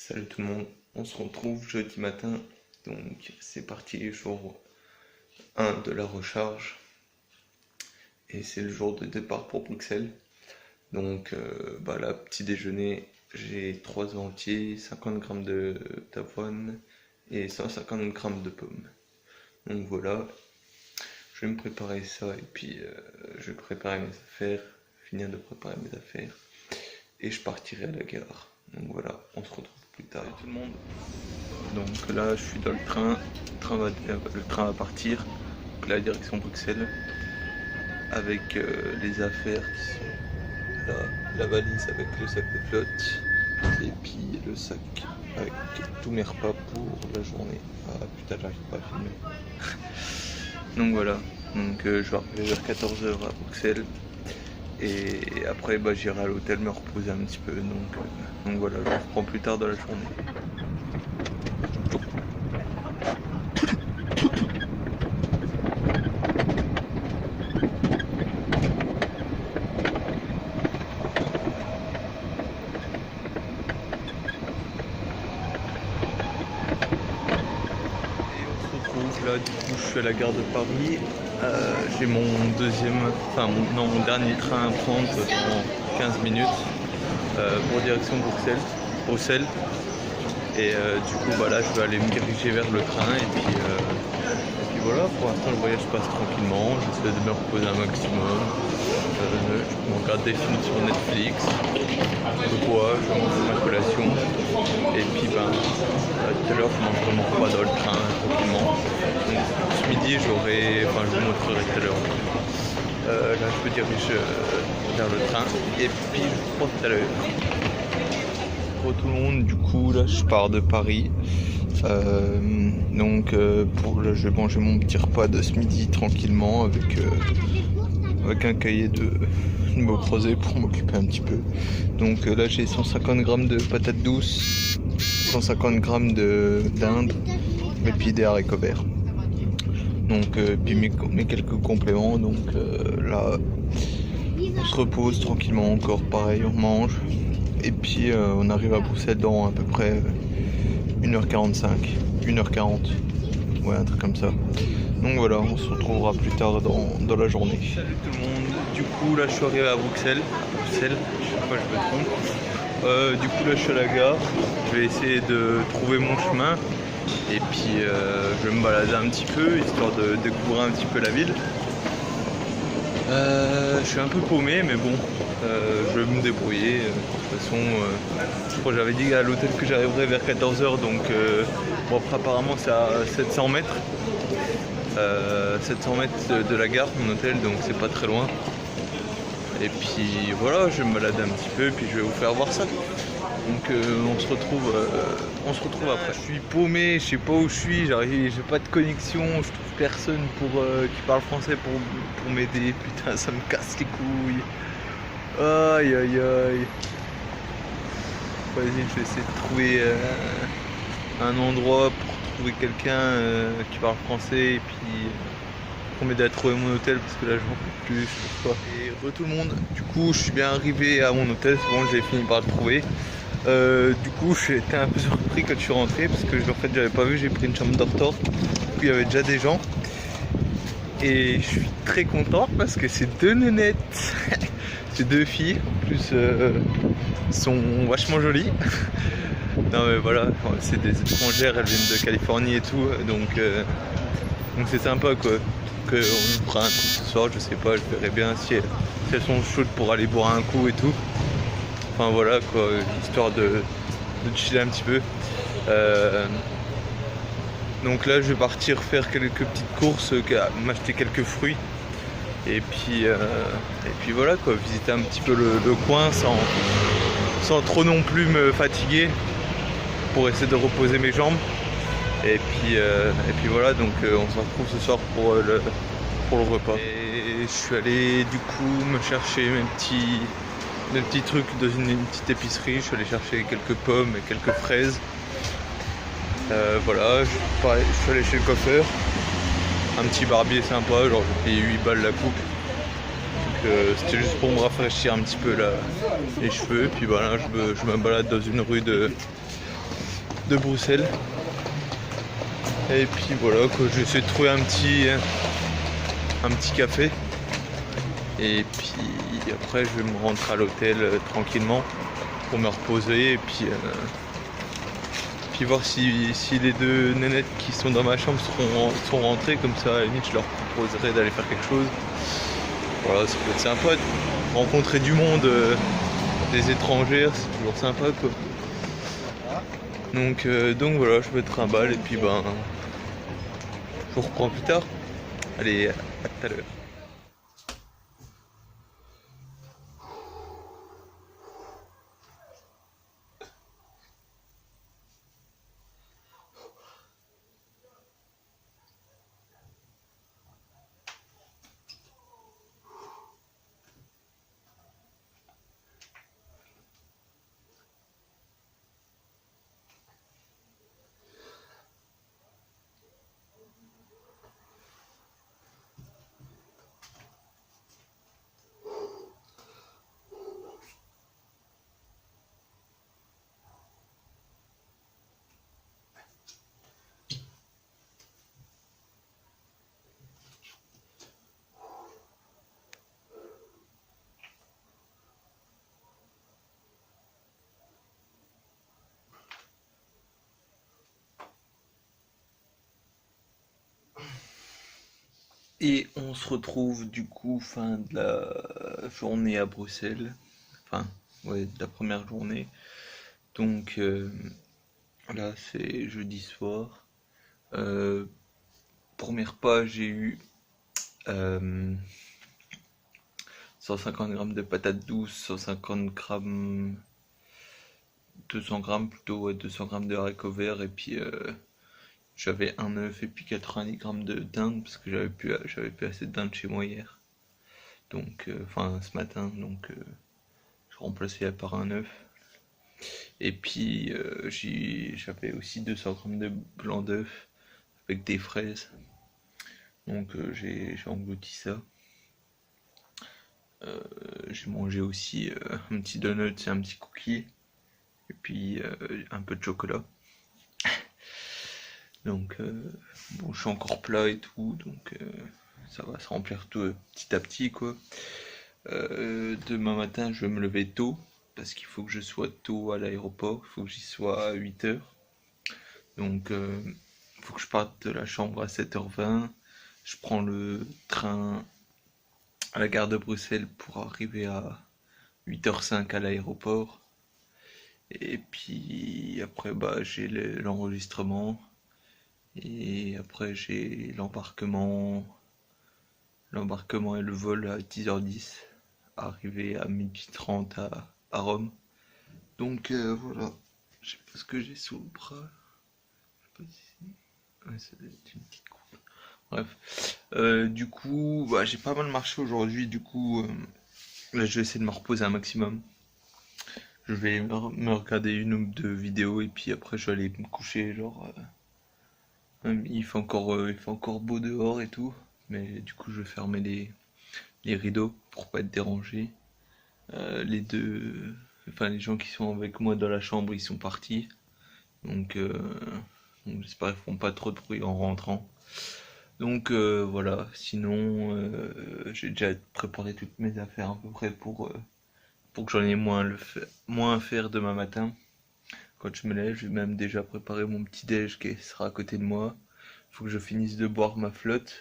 Salut tout le monde, on se retrouve jeudi matin, donc c'est parti, jour 1 de la recharge, et c'est le jour de départ pour Bruxelles. Donc là, petit déjeuner, j'ai 3 œufs entiers, 50 grammes d'avoine et 150 grammes de pommes. Donc voilà, je vais me préparer ça et puis je vais préparer mes affaires, finir de préparer mes affaires, et je partirai à la gare. Donc voilà, on se retrouve plus tard. Salut tout le monde. Donc là, je suis dans le train. Le train va partir. Donc là, direction Bruxelles. Avec les affaires qui sont là. La valise avec le sac de flotte. Et puis le sac avec tous mes repas pour la journée. Ah putain, j'arrive pas à filmer. Donc voilà. Donc je vais arriver vers 14 h à Bruxelles. Et après j'irai à l'hôtel me reposer un petit peu, donc voilà, je reprends plus tard dans la journée. Et on se retrouve là, du coup je suis à la gare de Paris. J'ai mon mon dernier train à prendre en 15 minutes pour direction Bruxelles. Et du coup là je vais aller me diriger vers le train et puis voilà, pour l'instant le voyage passe tranquillement, j'essaie de me reposer un maximum, je regarde des films sur Netflix, je bois, je mange ma collation et puis tout à l'heure je mangerai mon repas dans le train tranquillement. Donc, ce midi je vous montrerai tout à l'heure. Là je me dirige vers le train et puis je reprends tout à l'heure. Pour tout le monde, du coup là je pars de Paris. Je vais manger mon petit repas de ce midi tranquillement avec un cahier de mots croisés pour m'occuper un petit peu. Donc là j'ai 150 grammes de patates douces, 150 grammes d'Inde et puis des haricots verts. Donc puis mes quelques compléments. Donc là on se repose tranquillement encore, pareil on mange et puis on arrive à Bruxelles dans à peu près 1h45, 1h40, ouais un truc comme ça. Donc voilà, on se retrouvera plus tard dans la journée. Salut tout le monde, du coup là je suis arrivé à Bruxelles, chaque fois je me trompe. Du coup là je suis à la gare, je vais essayer de trouver mon chemin et puis je vais me balader un petit peu histoire de découvrir un petit peu la ville. Je suis un peu paumé mais bon, je vais me débrouiller. De toute façon, je crois que j'avais dit à l'hôtel que j'arriverais vers 14 h, donc après apparemment c'est à 700 mètres. 700 mètres de la gare, mon hôtel, donc c'est pas très loin. Et puis voilà, je vais me balader un petit peu et puis je vais vous faire voir ça. Donc on se retrouve après. Je suis paumé, je sais pas où je suis, j'ai pas de connexion, je trouve personne qui parle français pour m'aider. Putain, ça me casse les couilles. Aïe aïe aïe. Vas-y, je vais essayer de trouver un endroit pour trouver quelqu'un qui parle français et puis pour m'aider à trouver mon hôtel parce que là je m'en peux plus, je trouve pas. Et tout le monde, du coup je suis bien arrivé à mon hôtel, c'est bon, j'ai fini par le trouver. Du coup j'étais un peu surpris quand je suis rentré parce que en fait j'avais pas vu, j'ai pris une chambre dortoir, du coup il y avait déjà des gens et je suis très content parce que c'est 2 nénettes. C'est 2 filles, en plus sont vachement jolies. Non mais voilà, c'est des étrangères, elles viennent de Californie et tout, donc c'est sympa quoi. On fera un coup ce soir, je sais pas, je verrai bien si elles sont chaudes pour aller boire un coup et tout. Enfin voilà quoi, histoire de chiller un petit peu. Donc là je vais partir faire quelques petites courses, m'acheter quelques fruits. Et puis voilà quoi, visiter un petit peu le coin sans trop non plus me fatiguer pour essayer de reposer mes jambes. Et puis voilà, donc on se retrouve ce soir pour le repas. Et je suis allé du coup me chercher mes petits trucs dans une petite épicerie. Je suis allé chercher quelques pommes et quelques fraises. Voilà, je suis allé chez le coiffeur. Un petit barbier sympa, genre j'ai payé 8 balles la coupe. C'était juste pour me rafraîchir un petit peu les cheveux. Et puis voilà, je me balade dans une rue de Bruxelles. Et puis voilà quoi, j'essaie de trouver un petit café. Et puis après je vais me rentrer à l'hôtel tranquillement pour me reposer et puis voir si les deux nénettes qui sont dans ma chambre sont rentrées, comme ça à la limite je leur proposerai d'aller faire quelque chose. Voilà, ça peut être sympa de rencontrer du monde, des étrangères, c'est toujours sympa quoi. Donc voilà, je me trimballe et puis ben je vous reprends plus tard. Allez, à tout à l'heure. Et on se retrouve du coup fin de la journée à Bruxelles. Enfin, ouais, de la première journée. Donc là c'est jeudi soir. Premier repas j'ai eu 150 grammes de patates douces, 150 grammes, 200 grammes plutôt, ouais, 200 grammes de haricots verts et puis j'avais un œuf et puis 90 grammes de dinde parce que j'avais plus assez de dinde chez moi hier. Donc, enfin ce matin, donc je remplaçais par un œuf. Et puis j'avais aussi 200 grammes de blanc d'œuf avec des fraises. Donc j'ai englouti ça. J'ai mangé aussi un petit donut et un petit cookie. Et puis un peu de chocolat. Donc bon, je suis encore plat et tout, donc ça va se remplir tout petit à petit quoi. Demain matin je vais me lever tôt parce qu'il faut que je sois tôt à l'aéroport, il faut que j'y sois à 8h. Donc il faut que je parte de la chambre à 7h20. Je prends le train à la gare de Bruxelles pour arriver à 8h05 à l'aéroport. Et puis après bah j'ai l'enregistrement. Et après j'ai l'embarquement et le vol à 10h10, arrivé à 12h30 à Rome. Donc voilà, je sais pas ce que j'ai sous le bras. Je sais pas si... Ouais, ça doit être une petite coupe. Bref, du coup, bah, j'ai pas mal marché aujourd'hui, du coup, là je vais essayer de me reposer un maximum. Je vais me regarder une ou deux vidéos et puis après je vais aller me coucher, genre... il fait encore beau dehors et tout, mais du coup je vais fermer les rideaux pour pas être dérangé. Les gens qui sont avec moi dans la chambre, ils sont partis, donc, j'espère qu'ils feront pas trop de bruit en rentrant. Donc voilà, sinon j'ai déjà préparé toutes mes affaires à peu près pour que j'en ai moins à faire demain matin. Quand je me lève, j'ai même déjà préparé mon petit déj qui sera à côté de moi. Il faut que je finisse de boire ma flotte.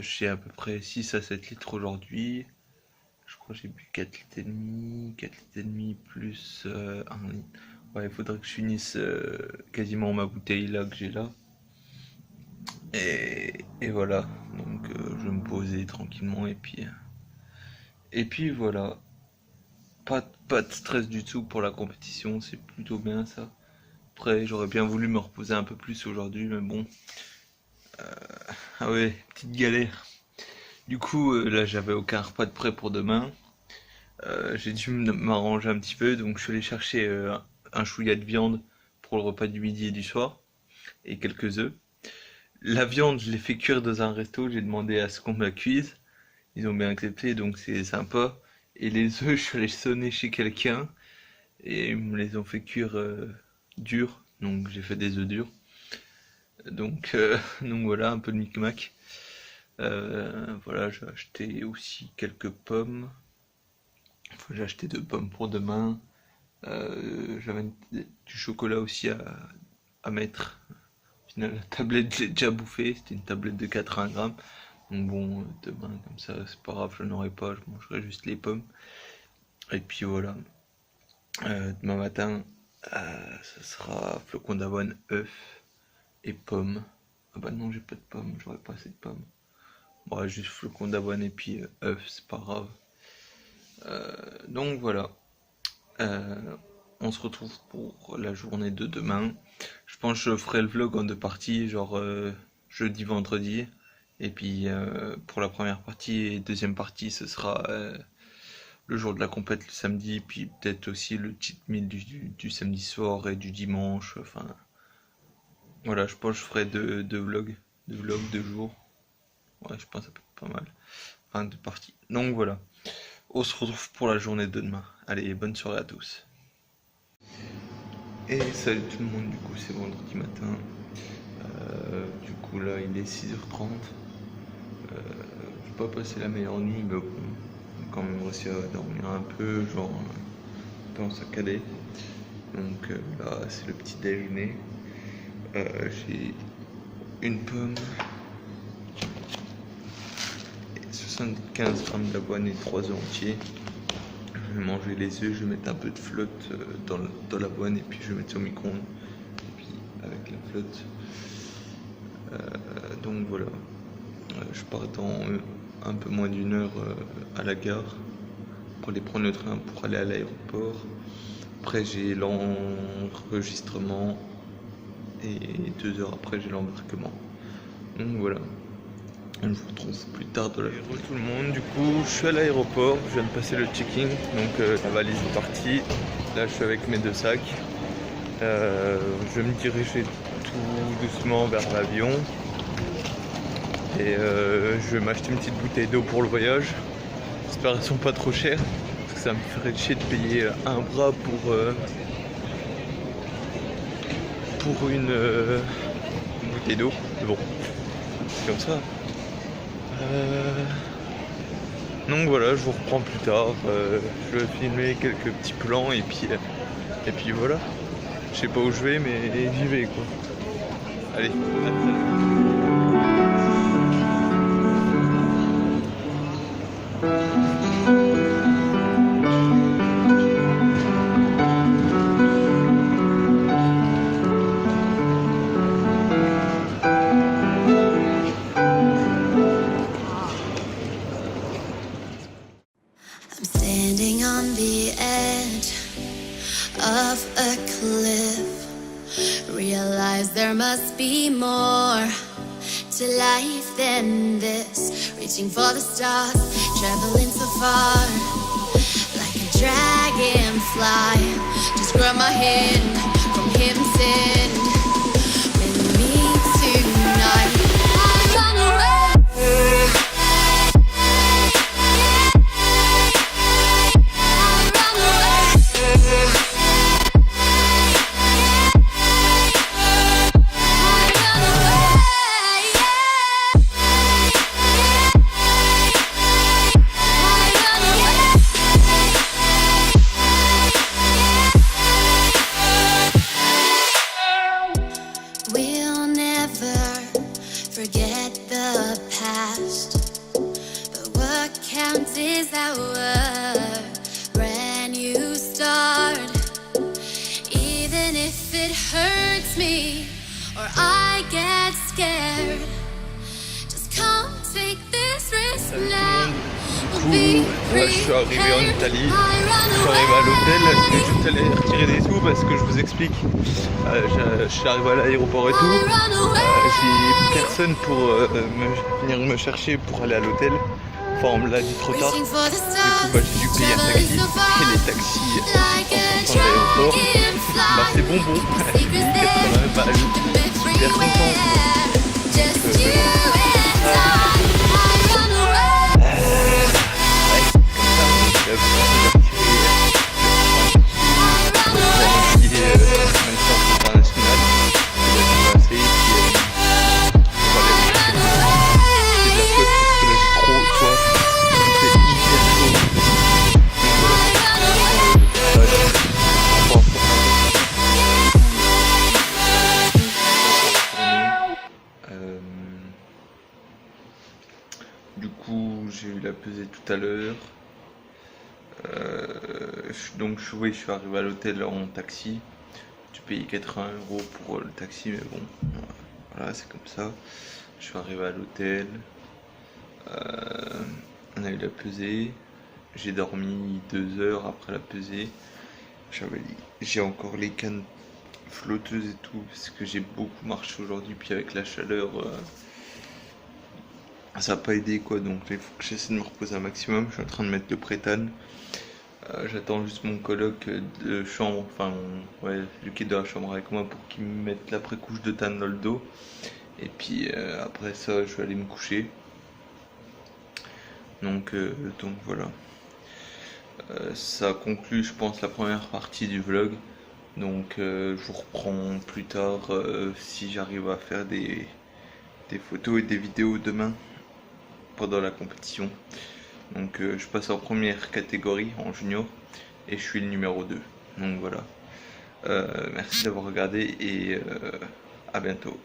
J'ai à peu près 6 à 7 litres aujourd'hui. Je crois que j'ai bu 4 litres et demi, 4 litres et demi plus 1 litre. Ouais, il faudrait que je finisse quasiment ma bouteille là que j'ai là. Et voilà, donc je vais me poser tranquillement et puis voilà. Pas de stress du tout pour la compétition, c'est plutôt bien ça. Après, j'aurais bien voulu me reposer un peu plus aujourd'hui, mais bon. Ah ouais, petite galère. Du coup, là, j'avais aucun repas de prêt pour demain. J'ai dû m'arranger un petit peu, donc je suis allé chercher un chouïa de viande pour le repas du midi et du soir, et quelques œufs. La viande, je l'ai fait cuire dans un resto, j'ai demandé à ce qu'on me la cuise. Ils ont bien accepté, donc c'est sympa. Et les œufs, je suis allé sonner chez quelqu'un, et ils me les ont fait cuire durs, donc j'ai fait des œufs durs. Donc voilà, un peu de micmac. Voilà, j'ai acheté aussi quelques pommes. Enfin, j'ai acheté 2 pommes pour demain. J'avais du chocolat aussi à mettre. Au final, la tablette, je l'ai déjà bouffée. C'était une tablette de 80 grammes. Donc bon, demain, comme ça, c'est pas grave, je n'aurai pas. Je mangerai juste les pommes. Et puis voilà. Demain matin, ça sera flocons d'avoine, œufs et pommes. Ah bah non, j'ai pas de pommes, j'aurais pas assez de pommes. Bon, juste flocons d'avoine et puis œufs, c'est pas grave. Donc voilà. On se retrouve pour la journée de demain. Je pense que je ferai le vlog en 2 parties, genre jeudi, vendredi. Et puis pour la première partie et deuxième partie, ce sera le jour de la compète le samedi, puis peut-être aussi le cheat meal du samedi soir et du dimanche. Enfin, voilà, je pense que je ferai deux vlogs, 2 jours. Ouais, je pense que ça peut être pas mal. Enfin, 2 parties. Donc voilà, on se retrouve pour la journée de demain. Allez, bonne soirée à tous. Et salut tout le monde, du coup c'est vendredi matin. Du coup là il est 6h30. J'ai pas passé la meilleure nuit, mais bon, quand même réussi à dormir un peu, genre un peu en saccadé. Donc là c'est le petit déjeuner. J'ai une pomme, 75 grammes d'avoine et 3 œufs entiers. Je vais manger les œufs, je vais mettre un peu de flotte dans l'avoine et puis je vais mettre ça au micro-ondes. Et puis avec la flotte. Donc voilà. Je pars dans un peu moins d'1 heure à la gare pour aller prendre le train pour aller à l'aéroport. Après j'ai l'enregistrement et 2 heures après j'ai l'embarquement. Donc voilà. On se retrouve plus tard dans la journée. Tout le monde, du coup je suis à l'aéroport, je viens de passer le check-in, donc la valise est partie. Là je suis avec mes 2 sacs. Je vais me diriger tout doucement vers l'avion. Et je vais m'acheter une petite bouteille d'eau pour le voyage. J'espère qu'elles sont pas trop chères, parce que ça me ferait chier de payer un bras pour une bouteille d'eau. Mais bon, c'est comme ça. Donc voilà, je vous reprends plus tard. Je vais filmer quelques petits plans et puis voilà. Je sais pas où je vais, mais j'y vais quoi. Allez. I'm standing on the edge of a cliff. Realize there must be more to life than this. Reaching for the stars, traveling so far, like a dragonfly. Just grab my hand from heaven's send. With me tonight, I run away. We'll never forget the past, but what counts is our brand new start. Even if it hurts me or I get scared, just come take this risk now. Là je suis arrivé en Italie, je suis arrivé à l'hôtel, je vais juste aller retirer des sous parce que je vous explique, je suis arrivé à l'aéroport et tout, j'ai personne pour venir me chercher pour aller à l'hôtel, enfin on me l'a dit trop tard, du coup bah, j'ai dû payer un taxi et les taxis en sortant de l'aéroport, bah c'est bonbon, j'ai payé 80 balles, je suis super content. Donc, pesée tout à l'heure. Donc je suis arrivé à l'hôtel en taxi. Tu payes 80 € pour le taxi, mais bon, voilà, c'est comme ça. Je suis arrivé à l'hôtel. On a eu la pesée. J'ai dormi 2 heures après la pesée. J'ai encore les cannes flotteuses et tout, parce que j'ai beaucoup marché aujourd'hui, puis avec la chaleur, ça n'a pas aidé quoi, donc il faut que j'essaie de me reposer un maximum. Je suis en train de mettre le prétane. J'attends juste mon coloc de chambre, enfin ouais, celui qui est dans la chambre avec moi, pour qu'il me mette l'après-couche de tane dans le dos. Et puis après ça, je vais aller me coucher. Donc voilà. Ça conclut, je pense, la première partie du vlog. Donc je vous reprends plus tard si j'arrive à faire des photos et des vidéos demain pendant la compétition. Donc je passe en première catégorie, en junior, et je suis le numéro 2. Donc voilà. Merci d'avoir regardé et à bientôt.